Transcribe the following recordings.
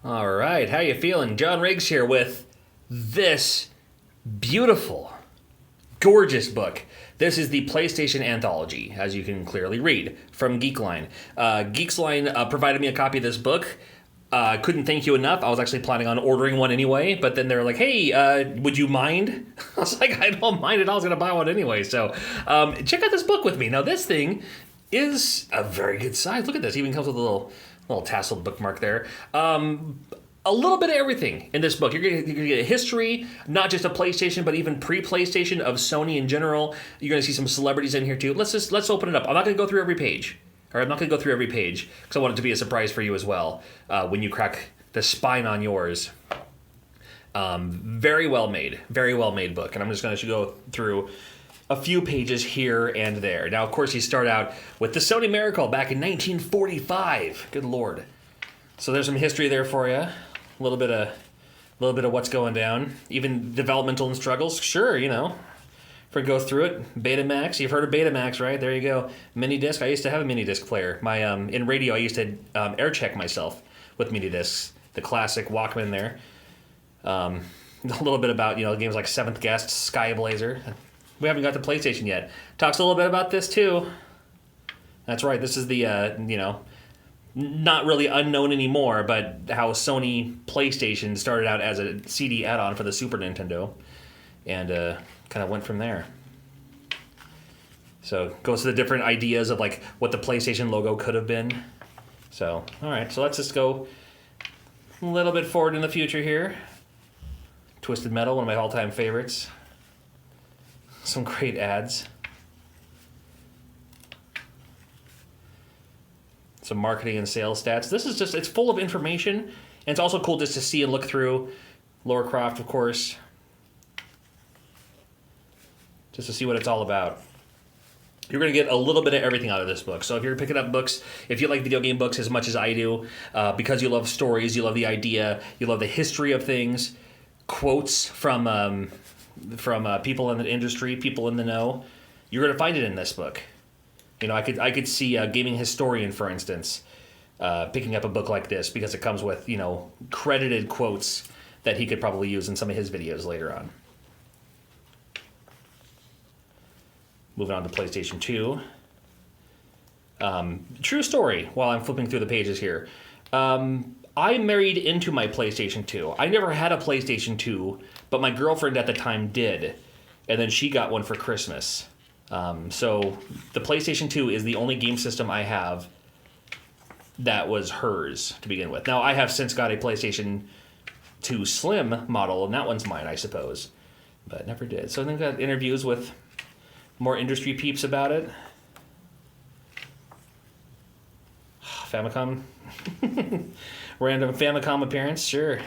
All right, how you feeling? John Riggs here with this beautiful, gorgeous book. This is the PlayStation Anthology, as you can clearly read, from Geekline. Geeksline provided me a copy of this book. Couldn't thank you enough. I was actually planning on ordering one anyway, but then they were like, hey, would you mind? I was like, I don't mind at all. I was going to buy one anyway. So check out this book with me. Now, this thing is a very good size. Look at this. It even comes with a little tasseled bookmark there. A little bit of everything in this book. You're going to get a history, not just of PlayStation, but even pre-PlayStation of Sony in general. You're going to see some celebrities in here too. Let's open it up. I'm not going to go through every page. Or I'm not going to go through every page because I want it to be a surprise for you as well when you crack the spine on yours. Very well made book. And I'm just going to go through a few pages here and there. Now, of course, you start out with the Sony Miracle back in 1945. Good Lord. So there's some history there for you. A little bit of what's going down. Even developmental and struggles. Sure, if we go through it, Betamax. You've heard of Betamax, right? There you go. Mini disc. I used to have a mini disc player. My in radio, I used to air check myself with mini discs. The classic Walkman there. A little bit about games like Seventh Guest, Sky Blazer. We haven't got to PlayStation yet. Talks a little bit about this too. That's right. This is the not really unknown anymore, but how Sony PlayStation started out as a CD add-on for the Super Nintendo, and kind of went from there. So goes to the different ideas of like what the PlayStation logo could have been. So all right, so let's just go a little bit forward in the future here. Twisted Metal, one of my all-time favorites. Some great ads. Some marketing and sales stats. This is it's full of information, and it's also cool just to see and look through. Lara Croft, of course, just to see what it's all about. You're going to get a little bit of everything out of this book. So if you're picking up books, if you like video game books as much as I do, because you love stories, you love the idea, you love the history of things, quotes from people in the industry, people in the know, you're going to find it in this book. I could see a gaming historian, for instance, picking up a book like this because it comes with, credited quotes that he could probably use in some of his videos later on. Moving on to PlayStation 2. True story while I'm flipping through the pages here. I married into my PlayStation 2. I never had a PlayStation 2, but my girlfriend at the time did. And then she got one for Christmas. So the PlayStation 2 is the only game system I have that was hers to begin with. Now, I have since got a PlayStation 2 Slim model, and that one's mine, I suppose. But never did. So I think I've got interviews with more industry peeps about it. Famicom. Random Famicom appearance, sure.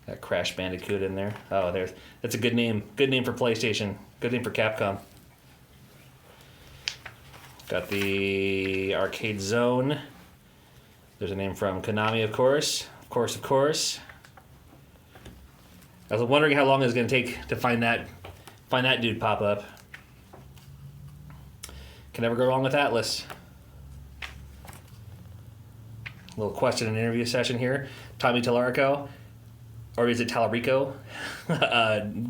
Got Crash Bandicoot in there. Oh, that's a good name. Good name for PlayStation. Good name for Capcom. Got the Arcade Zone. There's a name from Konami, of course. Of course. I was wondering how long it was going to take to find that dude pop up. Can never go wrong with Atlas. A little question and interview session here. Tommy Tallarico. Or is it Tallarico?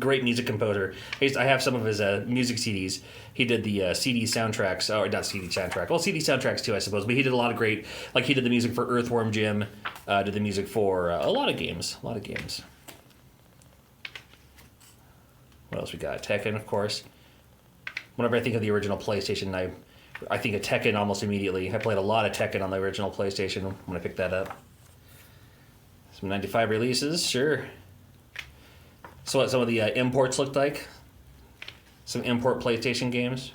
Great music composer. I have some of his music CDs. He did the CD soundtracks, or not CD soundtrack. Well, CD soundtracks too, I suppose. But he did a lot of great, like he did the music for Earthworm Jim, did the music for a lot of games. What else we got? Tekken, of course. Whenever I think of the original PlayStation, I think of Tekken almost immediately. I played a lot of Tekken on the original PlayStation when I picked that up. Some 95 releases, sure. So what some of the imports looked like. Some import PlayStation games.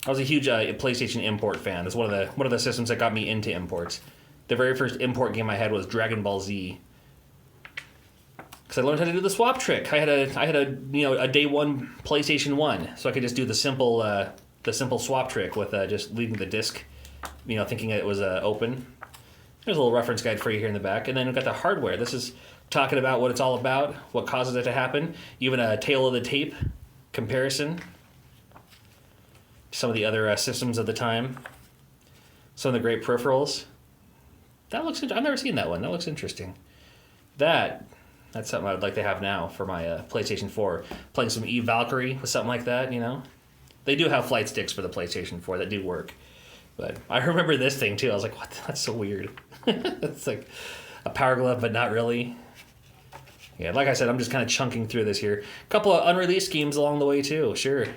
I was a huge PlayStation import fan. It's one of the systems that got me into imports. The very first import game I had was Dragonball Z. Because I learned how to do the swap trick. I had a day one PlayStation 1, so I could just do the simple swap trick with just leaving the disc, thinking it was open. There's a little reference guide for you here in the back. And then we've got the hardware. This is talking about what it's all about, what causes it to happen, even a tail of the tape comparison. Some of the other systems of the time. Some of the great peripherals. That looks. I've never seen that one. That looks interesting. That's something I would like to have now for my PlayStation 4. Playing some Eve Valkyrie with something like that, you know. They do have flight sticks for the PlayStation 4 that do work. But I remember this thing too. I was like, what? That's so weird. It's like a Power Glove, but not really. Yeah, like I said, I'm just kind of chunking through this here. A couple of unreleased schemes along the way too, sure.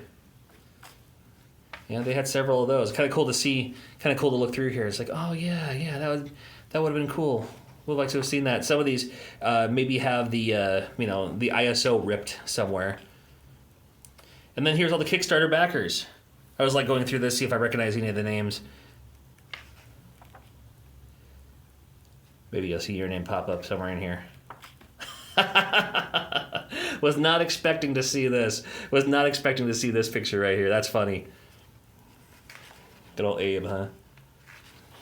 Yeah, they had several of those. Kind of cool to see, kind of cool to look through here. It's like, oh yeah, that would have been cool. Would like to have seen that. Some of these maybe have the the ISO ripped somewhere. And then here's all the Kickstarter backers. I was like going through this, see if I recognize any of the names. Maybe you'll see your name pop up somewhere in here. Was not expecting to see this. Was not expecting to see this picture right here. That's funny. Good old Abe, huh?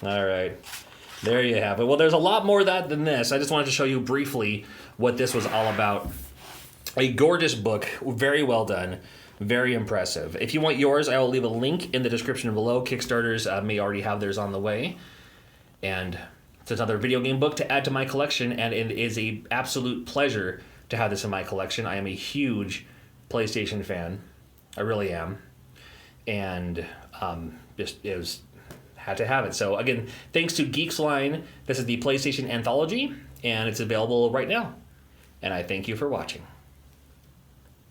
All right. There you have it. Well, there's a lot more of that than this. I just wanted to show you briefly what this was all about. A gorgeous book, very well done, very impressive. If you want yours, I will leave a link in the description below. Kickstarters may already have theirs on the way. And it's another video game book to add to my collection, and it is an absolute pleasure to have this in my collection. I am a huge PlayStation fan. I really am. And had to have it. So again, thanks to Geeks Line, this is the PlayStation Anthology, and it's available right now. And I thank you for watching.